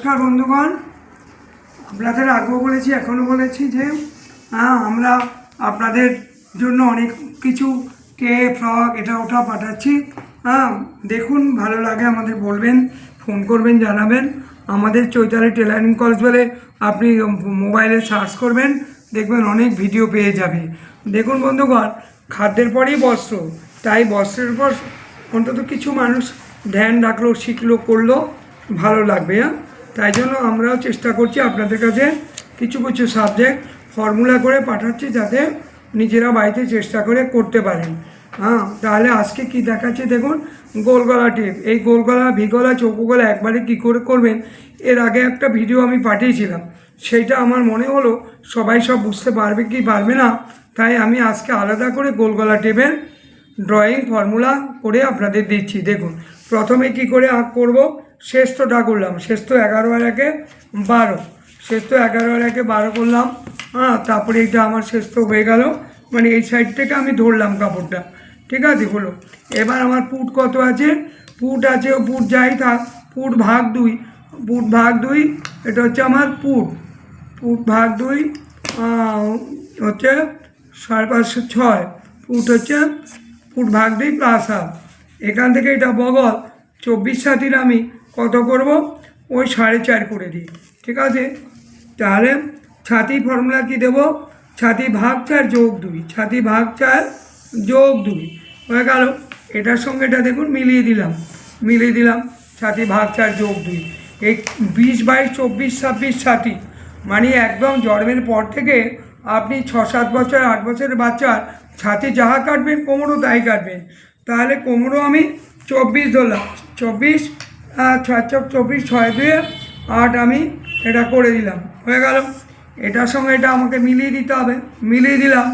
নমস্কার বন্ধুগণ, আপনাদের আগেও বলেছি এখনও বলেছি যে আমরা আপনাদের জন্য অনেক কিছু ফ্রক এটা ওটা পাঠাচ্ছি। দেখুন, ভালো লাগে আমাদের বলবেন, ফোন করবেন, জানাবেন। আমাদের চৈতালি টেলারিং কলেজ বলে আপনি মোবাইলে সার্চ করবেন, দেখবেন অনেক ভিডিও পেয়ে যাবে। দেখুন বন্ধুগণ, খাদ্যের পরেই বস্ত্র, তাই বস্ত্রের উপর অন্তত কিছু মানুষ ধ্যান রাখলো, শিখলো, করলো, ভালো লাগবে। তাই জন্য আমরাও চেষ্টা করছি আপনাদের কাছে কিছু কিছু সাবজেক্ট ফর্মুলা করে পাঠাচ্ছি, যাতে নিজেরা বাড়িতে চেষ্টা করে করতে পারেন। তাহলে আজকে কি দেখাচ্ছে দেখুন, গোল গলা টেপ। এই গোল গলা, ভি গলা, চৌকো গলা একবারে কী করে করবেন, এর আগে একটা ভিডিও আমি পাঠিয়েছিলাম। সেইটা আমার মনে হলো সবাই সব বুঝতে পারবে কি পারবে না, তাই আমি আজকে আলাদা করে গোল গলা টেপের ড্রয়িং ফর্মুলা করে আপনাদের দিচ্ছি। দেখুন, প্রথমে কি করে করব, শেষটা করলাম, শেষ 11 আর 1 12, শেষ 11 আর 1 12 করলাম। তারপরে এটা আমার শেষ হয়ে গেল, মানে এই সাইড থেকে আমি ধরলাম কাপড়টা, ঠিক আছে, হলো। এবার আমার পুট কত আছে, পুট আছে, পুট যাই থাক, পুট ভাগ 2, পুট ভাগ 2, এটা হচ্ছে আমার পুট ভাগ 2 হচ্ছে 550 6, পুট হচ্ছে পুট ভাগ 2 প্লাস হাফ। এখান থেকে এটা বগল 24 ছাতির আমি কত করব, ওই 4.5 করে দিই, ঠিক আছে। তাহলে ছাতি ফর্মুলা কি দেব, ছাতি ভাগ 4 যোগ 2, ছাতি ভাগ 4 যোগ 2 হয়ে গেল। এটার সঙ্গে এটা দেখুন মিলিয়ে দিলাম, ছাতি ভাগ 4 যোগ 2, এই 20 22 24 26 ছাতি, মানে একদম জন্মের পর থেকে আপনি 6-7 বছর 8 বছরের বাচ্চার ছাতি যাহা কাটবেন, কোমরও তাই কাটবেন। তাহলে কোমরও আমি 24 ধরলাম, 24 24 6 2 8 আমি এটা করে দিলাম, হয়ে গেল। এটার সঙ্গে এটা আমাকে মিলিয়ে দিতে হবে, মিলিয়ে দিলাম।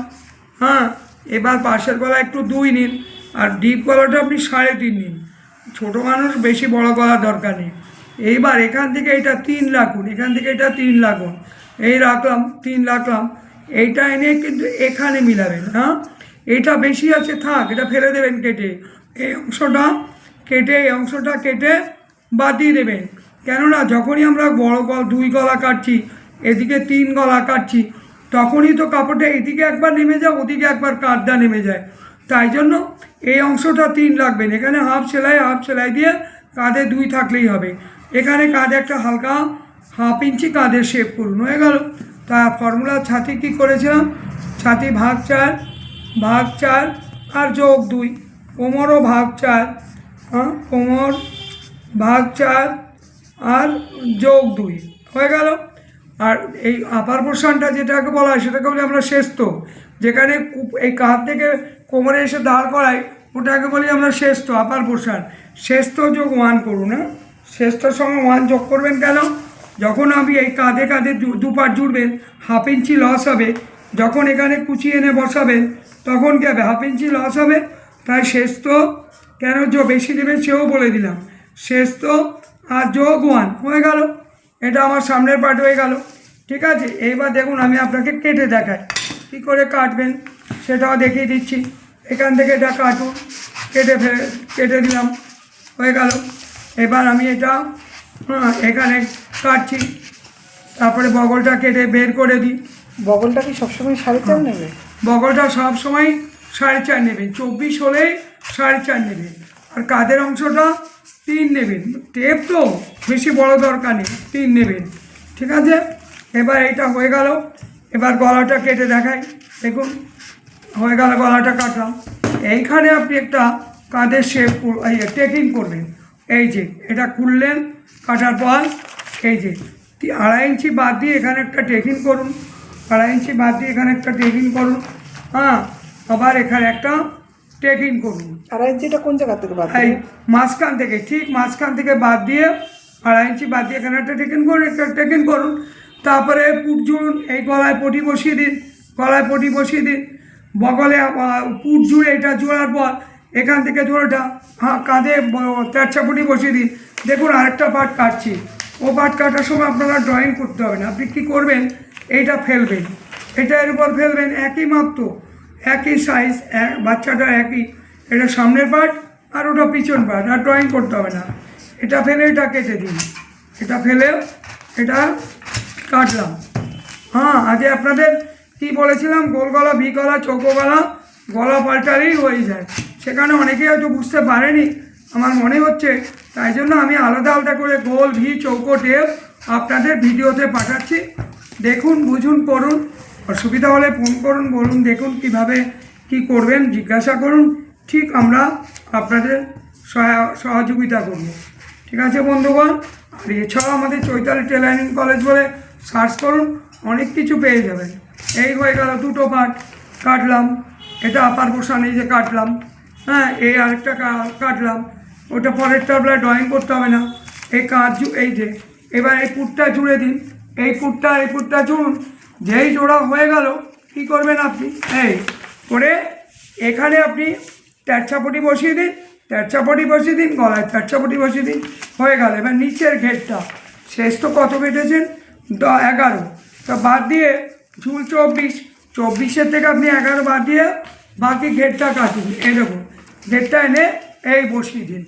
এবার পাশের গলা একটু 2 নিন, আর ডিপ গলাটা আপনি 3.5 নিন। ছোটো মানুষ বেশি বড় গলা দরকার নেই। এইবার এখান থেকে এটা 3 রাখুন, এখান থেকে এটা 3 রাখুন, এই রাখলাম 3 রাখলাম। এইটা এনে কিন্তু এখানে মিলাবেন। এটা বেশি আছে থাক, এটা ফেলে দেবেন কেটে, এই অংশটা কেটে বাদ দিয়ে দেবেন। কেননা যখনই আমরা বড় গলা 2 গলা কাটছি, এদিকে 3 গলা কাটছি, তখনই তো কাপড়টা এদিকে একবার নেমে যায়, ওদিকে একবার কাটটা নেমে যায়। তাই জন্য এই অংশটা 3 রাখবেন। এখানে হাফ সেলাই দিয়ে কাঁধে 2 থাকলেই হবে। এখানে কাঁধে একটা হালকা 1/2 ইঞ্চি কাঁধে শেপ করুন, হয়ে গেল। তা ফর্মুলা ছাতি কি করেছিলাম, ছাতি ভাগ 4 আর যোগ 2, কোমরও ভাগ 4, কোমর ভাগ 4 আর যোগ 2 হয়ে গেল। আর এই আপার পোর্শনটা যেটাকে বলা হয়, সেটাকে বলি আমরা শেস্ত, যেখানে এই কাঁধ থেকে কোমরে এসে দাঁড় করায়, ওটাকে বলি আমরা শেস্ত, আপার পোর্শন। শেস্ত যোগ 1 করুন। শেস্তর সঙ্গে 1 যোগ করবেন কেন, যখন আপনি এই কাঁধে দুপাট জুড়বেন 1/2 ইঞ্চি লস হবে। যখন এখানে কুচি এনে বসাবেন, তখন কী হবে, 1/2 ইঞ্চি লস হবে। তাই শেস্ত কেন বেশি দেবেন সেও বলে দিলাম, শেস্ত আর যোগ 1 হয়ে গেল। এটা আমার সামনের পার্ট হয়ে গেল, ঠিক আছে। এইবার দেখুন, আমি আপনাকে কেটে দেখাই কী করে কাটবেন, সেটাও দেখিয়ে দিচ্ছি। এখান থেকে এটা কাটুন, কেটে দিলাম, হয়ে গেল। এবার আমি এটা এখানে কাটছি, তারপরে বগলটা কেটে বের করে দিই। বগলটা কি সবসময় 4.5 নেবে? বগলটা সবসময় 4.5 নেবেন, 24 হলেই 4.5 নেবেন। আর কাঁধের অংশটা 3 নেবেন, টেপ তো বেশি বড় দরকার নেই, 3 নেবেন, ঠিক আছে। এবার এটা হয়ে গেল। এবার গলাটা কেটে দেখাই, দেখুন হয়ে গেল, গলাটা কাটা। এইখানে আপনি একটা কাঁধের শেপ টেকিং করবেন। এই যে এটা খুললেন, কাটার পর এই যে 2.5 ইঞ্চি বাদ দিয়ে এখানে একটা টেকিং করুন, 2.5 ইঞ্চি বাদ দিয়ে এখানে একটা টেকিং করুন। আবার এখানে একটা টেকিং করুন। 2.5 ইঞ্চিটা কোন জায়গা থেকে বাদ এই মাঝখান থেকে, ঠিক মাঝখান থেকে বাদ দিয়ে 2.5 ইঞ্চি বাদ দিয়ে এখানে একটা টেকিং করুন, একটা টেকিং করুন। তারপরে পুট জুড়ুন, এই গলায় পটি বসিয়ে দিন, বগলে পুট জুড়ে এটা জোড়ার পর এখান থেকে জোড়াটা কাঁধে তেরছা পটি বসিয়ে দিন। দেখুন আরেকটা পার্ট কাটছি, ও পার্ট কাটার সময় আপনারা ড্রয়িং করতে হবে না। আপনি কী করবেন, এইটা ফেলবেন, এটা এর উপর ফেলবেন, একই মাপ তো, একই সাইজ, বাচ্চাটা একই, এটা সামনের পার্ট আর ওটা পিছন পার্ট, আর ড্রয়িং করতে হবে না। এটা ফেলে এটা কেটে দিন, এটা ফেলে এটা কাটলাম। হ্যাঁ, আগে আপনাদের কি বলেছিলাম, গোল গলা, ভি গলা, চৌকো গলা, গলা পাল্টালেই হয়ে যায়। সেখানে অনেকেই হয়তো বুঝতে পারেনি আমার মনে হচ্ছে, তাই জন্য আমি আলাদা আলাদা করে গোল, ভি, চৌকো টেপ আপনাদের ভিডিওতে পাঠাচ্ছি। দেখুন, বুঝুন, পড়ুন, অসুবিধা হলে ফোন করুন, বলুন, দেখুন কিভাবে কি করবেন, জিজ্ঞাসা করুন, ঠিক আমরা আপনাদের সহযোগিতা করব। ঠিক আছে বন্ধুগণ? আর এছাড়াও আমাদের চৈতালি টেলারিং কলেজ বলে সার্চ করুন, অনেক কিছু পেয়ে যাবেন। এই হয়ে গেল দুটো পার্ট কাটলাম, এটা আপার পোর্শন, এই যে কাটলাম। হ্যাঁ, এই আরেকটা কাটলাম, ওটা পরেরটা আপনার ড্রয়িং করতে হবে না। এই কাজ এই যে এবার এই পুটটা জুড়ে দিন, এই পুটটা জুড়ুন। যেই জোড়া হয়ে গেল কী করবেন আপনি, এই করে এখানে আপনি ট্যাটচাপটি বসিয়ে দিন, গলায় ট্যাটচাপটি বসিয়ে দিন, হয়ে গেল। এবার নিচের ঘেরটা শেষ তো কত কেটেছেন, 11, তা বাদ দিয়ে ঝুল 24 থেকে আপনি 11 বাদ দিয়ে বাকি ঘেরটা কাটুন। এরকম ঘেরটা এনে এই বসিয়ে দিন,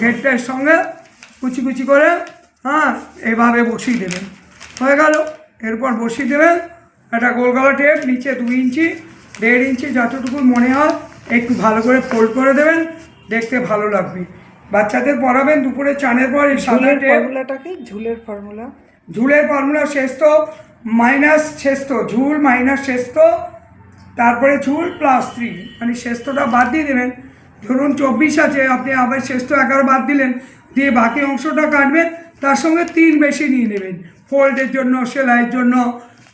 ঘেরটার সঙ্গে কুচি কুচি করে, হ্যাঁ, এইভাবে বসিয়ে দেবেন, হয়ে গেল। এরপর বসিয়ে দেবেন একটা গোলগলা টেপ, নিচে 2 ইঞ্চি, 1.5 ইঞ্চি, যতটুকু মনে হয় একটু ভালো করে ফোল্ড করে দেবেন, দেখতে ভালো লাগবে। বাচ্চাদের পড়াবেন দুপুরে চানের পর। এই সাদা ঝুলের টেপ, ফর্মুলাটা কি? ঝুলের ফর্মুলা শেষতো মাইনাস শেষতো, ঝুল মাইনাস শেষতো, তারপরে ঝুল +3, মানে শেষতোটা বাদ দিয়ে দেবেন। ধরুন 24 আছে, আপনি আবার শেষতো 11 বাদ দিলেন, দিয়ে বাকি অংশটা কাটবেন, তার সঙ্গে 3 বেশি নিয়ে নেবেন, ফোল্ডের জন্য, সেলাইয়ের জন্য,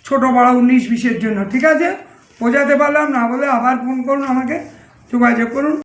ছোটো বড় 19-20-এর জন্য। ঠিক আছে? বোঝাতে পারলাম? না বলে আবার ফোন করুন, আমাকে যোগাযোগ করুন।